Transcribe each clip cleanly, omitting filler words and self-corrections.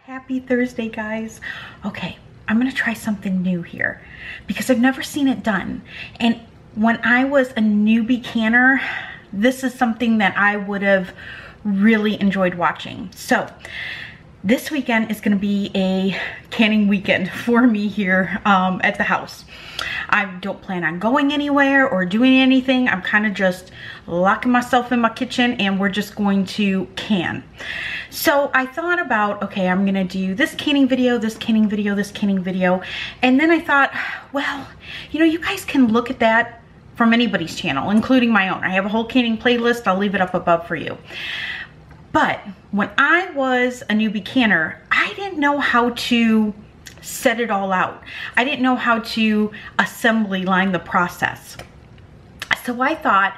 Happy Thursday, guys. Okay, I'm gonna try something new here because I've never seen it done. And when I was a newbie canner, this is something that I would have really enjoyed watching. So this weekend is gonna be a canning weekend for me here at the house. I don't plan on going anywhere or doing anything. I'm kind of just locking myself in my kitchen and we're just going to can. So I thought about, okay, I'm gonna do this canning video, this canning video, this canning video. And then I thought, well, you know, you guys can look at that from anybody's channel, including my own. I have a whole canning playlist. I'll leave it up above for you. But when I was a newbie canner, I didn't know how to set it all out. I didn't know how to assembly line the process. So I thought,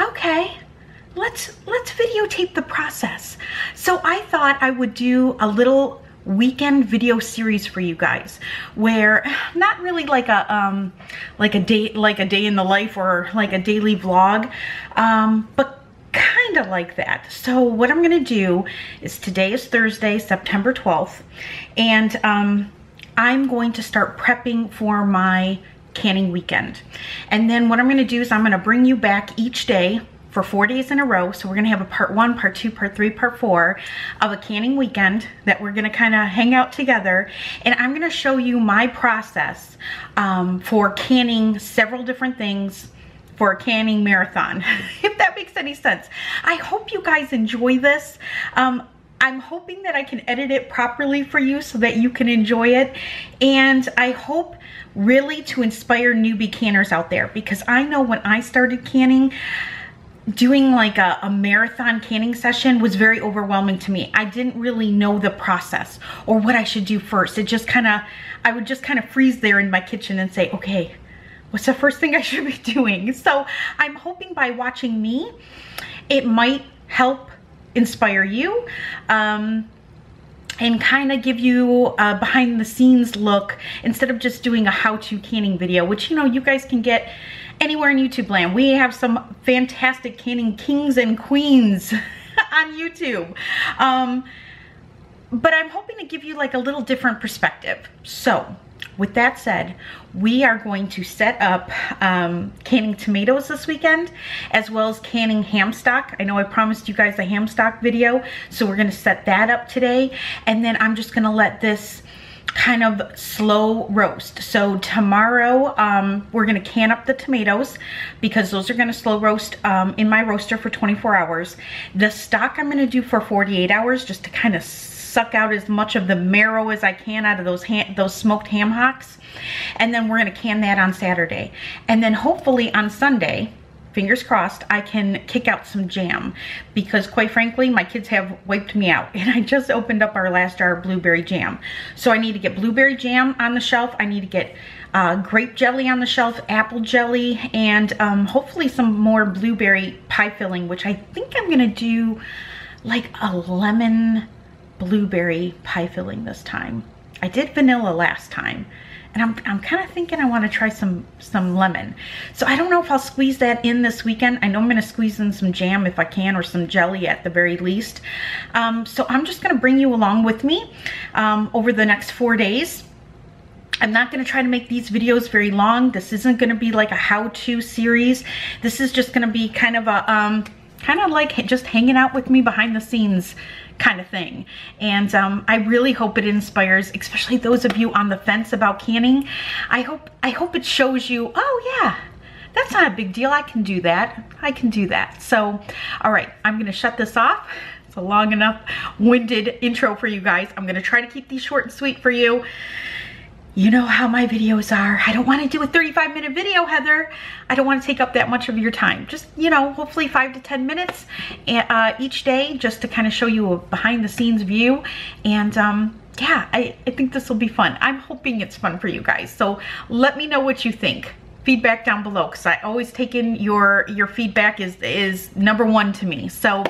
okay, let's videotape the process. So I thought I would do a little weekend video series for you guys, where not really like a day in the life or like a daily vlog, but kind of like that. So what I'm gonna do is, today is Thursday, September 12th, and I'm going to start prepping for my canning weekend. And then what I'm gonna do is I'm gonna bring you back each day for 4 days in a row. So we're gonna have a part 1, part 2, part 3, part 4 of a canning weekend that we're gonna kind of hang out together. And I'm gonna show you my process for canning several different things for a canning marathon, if that makes any sense. I hope you guys enjoy this. I'm hoping that I can edit it properly for you so that you can enjoy it. And I hope really to inspire newbie canners out there, because I know when I started canning, doing like a marathon canning session was very overwhelming to me. I didn't really know the process or what I should do first. It just kind of, I would just kind of freeze there in my kitchen and say, okay, what's the first thing I should be doing? So I'm hoping by watching me, it might help inspire you and kind of give you a behind the scenes look, instead of just doing a how-to canning video, which, you know, you guys can get anywhere in YouTube land. We have some fantastic canning kings and queens on YouTube. But I'm hoping to give you like a little different perspective. So with that said, we are going to set up canning tomatoes this weekend, as well as canning ham stock. I know I promised you guys a ham stock video, so we're gonna set that up today. And then I'm just gonna let this kind of slow roast. So tomorrow, we're gonna can up the tomatoes, because those are gonna slow roast in my roaster for 24 hours. The stock I'm gonna do for 48 hours, just to kind of suck out as much of the marrow as I can out of those smoked ham hocks. And then we're gonna can that on Saturday. And then hopefully on Sunday, fingers crossed, I can kick out some jam, because quite frankly, my kids have wiped me out, and I just opened up our last jar of blueberry jam. So I need to get blueberry jam on the shelf. I need to get grape jelly on the shelf, apple jelly, and hopefully some more blueberry pie filling, which I think I'm gonna do like a lemon blueberry pie filling this time. I did vanilla last time, and I'm kind of thinking I want to try some lemon. So I don't know if I'll squeeze that in this weekend. I know I'm going to squeeze in some jam if I can, or some jelly at the very least. So I'm just going to bring you along with me over the next 4 days. I'm not going to try to make these videos very long. This isn't going to be like a how-to series. This is just going to be kind of a kind of like just hanging out with me behind the scenes kind of thing. And I really hope it inspires, especially those of you on the fence about canning. I hope it shows you, oh yeah, that's not a big deal. I can do that. I can do that. So, all right, I'm gonna shut this off. It's a long enough winded intro for you guys. I'm gonna try to keep these short and sweet for you. You know how my videos are. I don't want to do a 35-minute video, Heather. I don't want to take up that much of your time. Just, you know, hopefully 5 to 10 minutes each day, just to kind of show you a behind-the-scenes view. And yeah, I think this will be fun. I'm hoping it's fun for you guys. So let me know what you think. Feedback down below, because I always take in your feedback is #1 to me. So,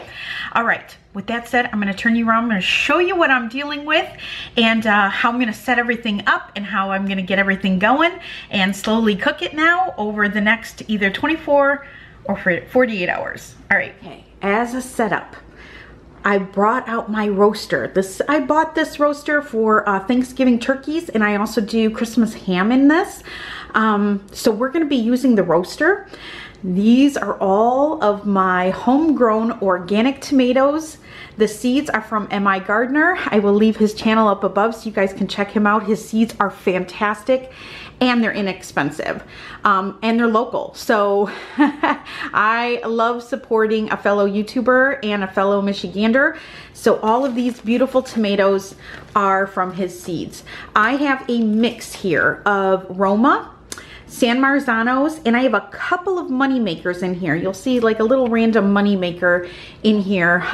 all right. With that said, I'm gonna turn you around. I'm gonna show you what I'm dealing with, and how I'm gonna set everything up, and how I'm gonna get everything going and slowly cook it now over the next either 24 or 48 hours. All right, okay, as a setup, I brought out my roaster. I bought this roaster for Thanksgiving turkeys, and I also do Christmas ham in this. So we're gonna be using the roaster. These are all of my homegrown organic tomatoes. The seeds are from M.I. Gardner. I will leave his channel up above so you guys can check him out. His seeds are fantastic and they're inexpensive, and they're local. So I love supporting a fellow YouTuber and a fellow Michigander. So all of these beautiful tomatoes are from his seeds. I have a mix here of Roma, San Marzanos, and I have a couple of money makers in here. You'll see like a little random money maker in here,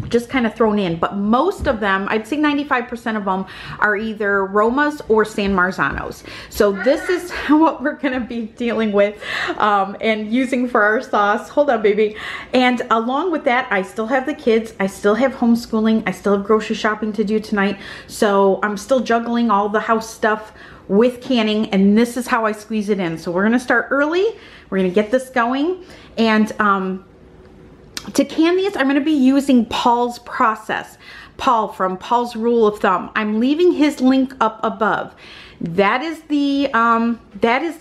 just kind of thrown in, but most of them, I'd say 95% of them are either Romas or San Marzanos. So this is what we're gonna be dealing with and using for our sauce. Hold on, baby. And along with that, I still have the kids, I still have homeschooling, I still have grocery shopping to do tonight. So I'm still juggling all the house stuff with canning, and this is how I squeeze it in. So we're gonna start early, we're gonna get this going, and to can these, I'm gonna be using Paul's process. Paul from Paul's Rule of Thumb. I'm leaving his link up above. That is the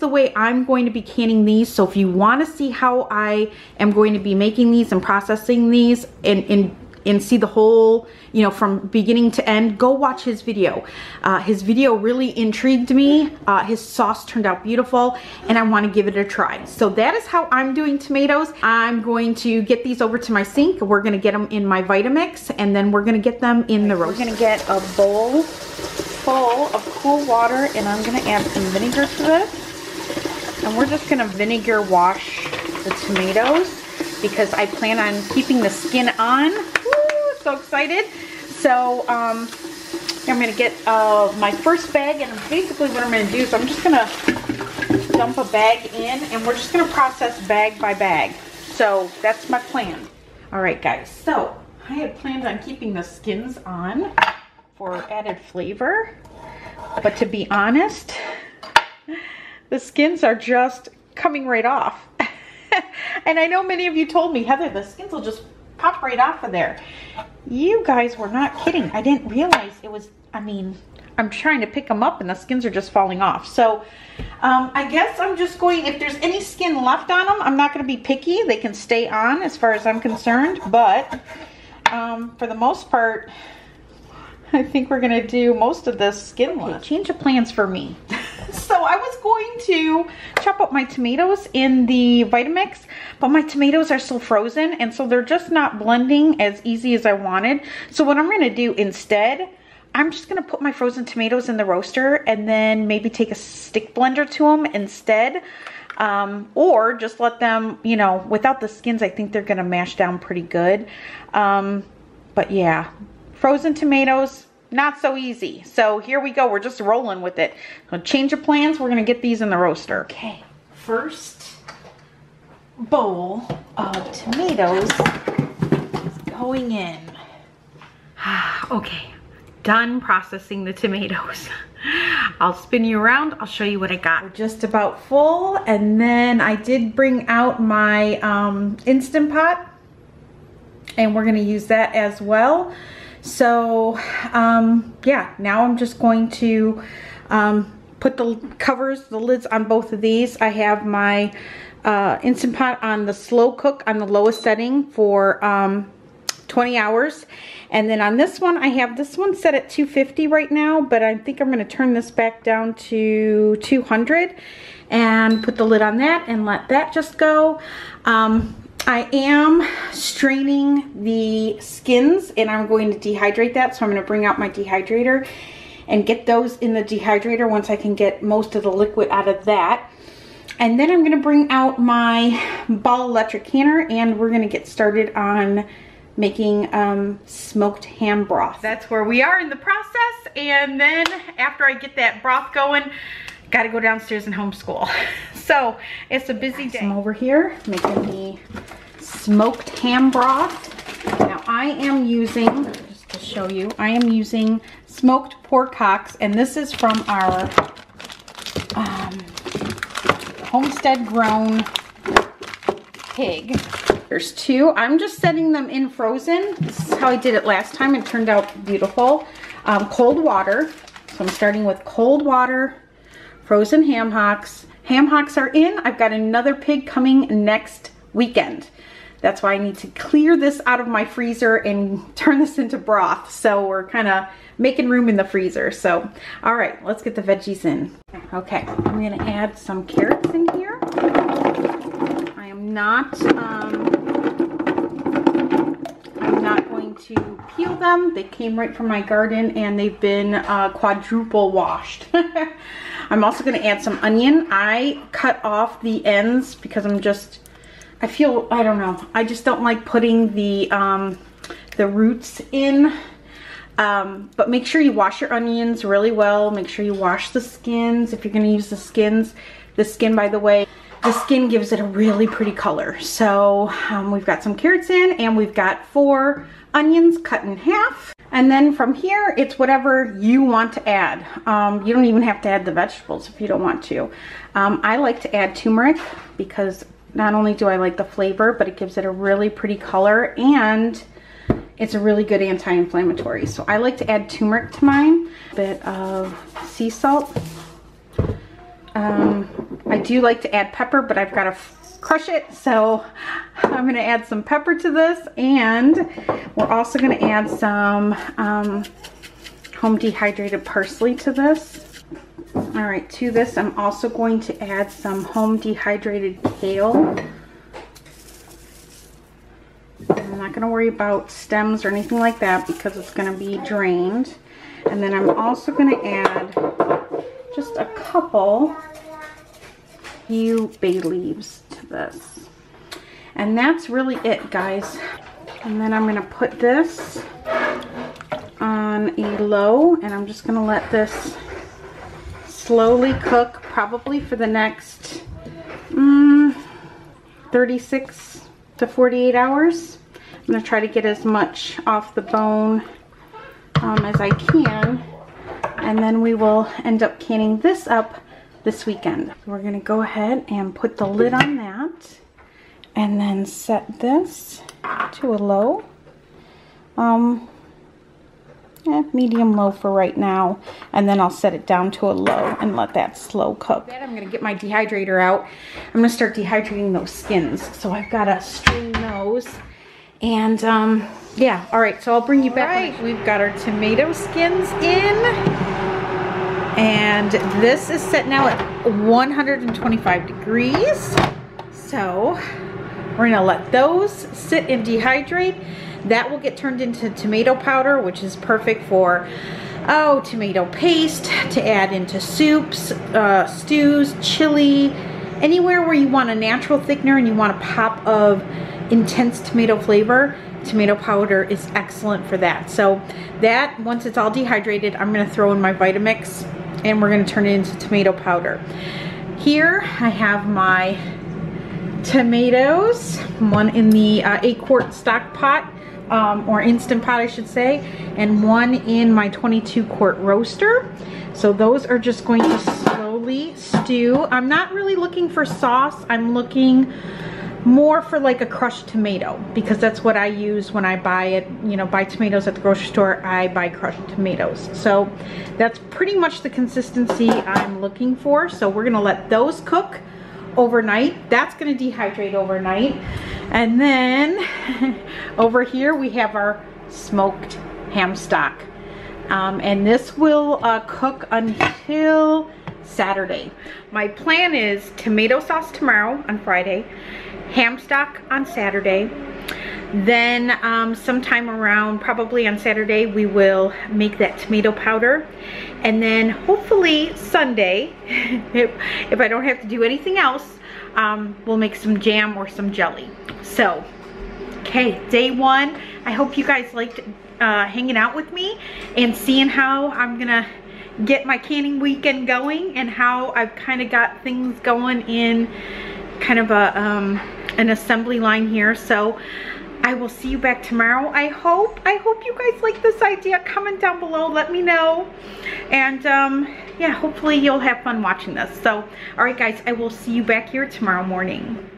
way I'm going to be canning these. So if you wanna see how I am going to be making these and processing these and see the whole, you know, from beginning to end, go watch his video. His video really intrigued me. His sauce turned out beautiful, and I want to give it a try. So that is how I'm doing tomatoes. I'm going to get these over to my sink. We're going to get them in my Vitamix, and then we're going to get them in the roast. We're going to get a bowl full of cool water, and I'm going to add some vinegar to this. And we're just going to vinegar wash the tomatoes because I plan on keeping the skin on. So excited. So I'm gonna get my first bag, and basically what I'm gonna do is I'm just gonna dump a bag in, and we're just gonna process bag by bag. So that's my plan. All right, guys, so I had planned on keeping the skins on for added flavor, but to be honest, the skins are just coming right off. And I know many of you told me, Heather, the skins will just pop right off of there. You guys were not kidding. I didn't realize it was, I mean, I'm trying to pick them up and the skins are just falling off. So I guess I'm just going, if there's any skin left on them, I'm not going to be picky. They can stay on as far as I'm concerned. But for the most part, I think we're going to do most of this skinless. Okay, change of plans for me. So I was going to chop up my tomatoes in the Vitamix, but my tomatoes are still frozen, and so they're just not blending as easy as I wanted. So what I'm going to do instead, I'm just going to put my frozen tomatoes in the roaster and then maybe take a stick blender to them instead. Or just let them, you know, without the skins, I think they're going to mash down pretty good. But yeah, frozen tomatoes, not so easy. So here we go. We're just rolling with it. So change of plans. We're going to get these in the roaster. Okay. First bowl of tomatoes is going in. Okay. Done processing the tomatoes. I'll spin you around. I'll show you what I got. We're just about full. And then I did bring out my Instant Pot. And we're going to use that as well. So yeah, now I'm just going to put the covers, the lids on both of these. I have my Instant Pot on the slow cook on the lowest setting for 20 hours. And then on this one, I have this one set at 250 right now, but I think I'm going to turn this back down to 200 and put the lid on that and let that just go. I am straining the skins, and I'm going to dehydrate that, so I'm going to bring out my dehydrator and get those in the dehydrator once I can get most of the liquid out of that. And then I'm going to bring out my Ball electric canner, and we're going to get started on making smoked ham broth. That's where we are in the process, and then after I get that broth going, got to go downstairs and homeschool. So it's a busy day. I'm over here making the smoked ham broth. Now I am using, just to show you, I am using smoked pork hocks, and this is from our homestead grown pig. There's 2. I'm just setting them in frozen. This is how I did it last time. It turned out beautiful. Cold water. So I'm starting with cold water, frozen ham hocks. Ham hocks are in. I've got another pig coming next weekend. That's why I need to clear this out of my freezer and turn this into broth. So we're kind of making room in the freezer. So, all right, let's get the veggies in. Okay, I'm gonna add some carrots in here. I am not going to peel them. They came right from my garden and they've been quadruple washed. I'm also gonna add some onion. I cut off the ends because I don't know, I just don't like putting the roots in. But make sure you wash your onions really well. Make sure you wash the skins if you're gonna use the skins. The skin, by the way, the skin gives it a really pretty color. So we've got some carrots in and we've got 4 onions cut in half. And then from here, it's whatever you want to add. You don't even have to add the vegetables if you don't want to. I like to add turmeric because not only do I like the flavor, but it gives it a really pretty color and it's a really good anti-inflammatory. So I like to add turmeric to mine. A bit of sea salt. I do like to add pepper, but I've got to crush it. So I'm gonna add some pepper to this, and we're also gonna add some home dehydrated parsley to this. All right, to this I'm also going to add some home dehydrated kale. I'm not gonna worry about stems or anything like that because it's gonna be drained. And then I'm also gonna add just a few bay leaves to this. And that's really it, guys. And then I'm gonna put this on a low, and I'm just gonna let this slowly cook probably for the next 36 to 48 hours. I'm gonna try to get as much off the bone as I can, and then we will end up canning this up this weekend. We're gonna go ahead and put the lid on that and then set this to a low. Medium low for right now, and then I'll set it down to a low and let that slow cook. I'm gonna get my dehydrator out. I'm gonna start dehydrating those skins. So I've got to strain those, and yeah, all right, so I'll bring you back. All right, we've got our tomato skins in, and this is set now at 125 degrees. So we're gonna let those sit and dehydrate. That will get turned into tomato powder, which is perfect for, tomato paste to add into soups, stews, chili, anywhere where you want a natural thickener and you want a pop of intense tomato flavor. Tomato powder is excellent for that. So that, once it's all dehydrated, I'm gonna throw in my Vitamix and we're gonna turn it into tomato powder. Here I have my tomatoes, one in the 8-quart stock pot, or instant pot I should say, and one in my 22-quart roaster. So those are just going to slowly stew. I'm not really looking for sauce. I'm looking more for like a crushed tomato, because that's what I use when I buy tomatoes at the grocery store. I buy crushed tomatoes. So that's pretty much the consistency I'm looking for. So we're gonna let those cook overnight. That's gonna dehydrate overnight. And then over here we have our smoked ham stock. And this will cook until Saturday. My plan is tomato sauce tomorrow on Friday, ham stock on Saturday. Then sometime around, probably on Saturday, we will make that tomato powder. And then hopefully Sunday, if I don't have to do anything else, we'll make some jam or some jelly. So, okay, day 1. I hope you guys liked hanging out with me and seeing how I'm gonna get my canning weekend going, and how I've kind of got things going in kind of a an assembly line here. So I will see you back tomorrow. I hope you guys like this idea. Comment down below, let me know. And yeah, hopefully you'll have fun watching this. So, all right guys, I will see you back here tomorrow morning.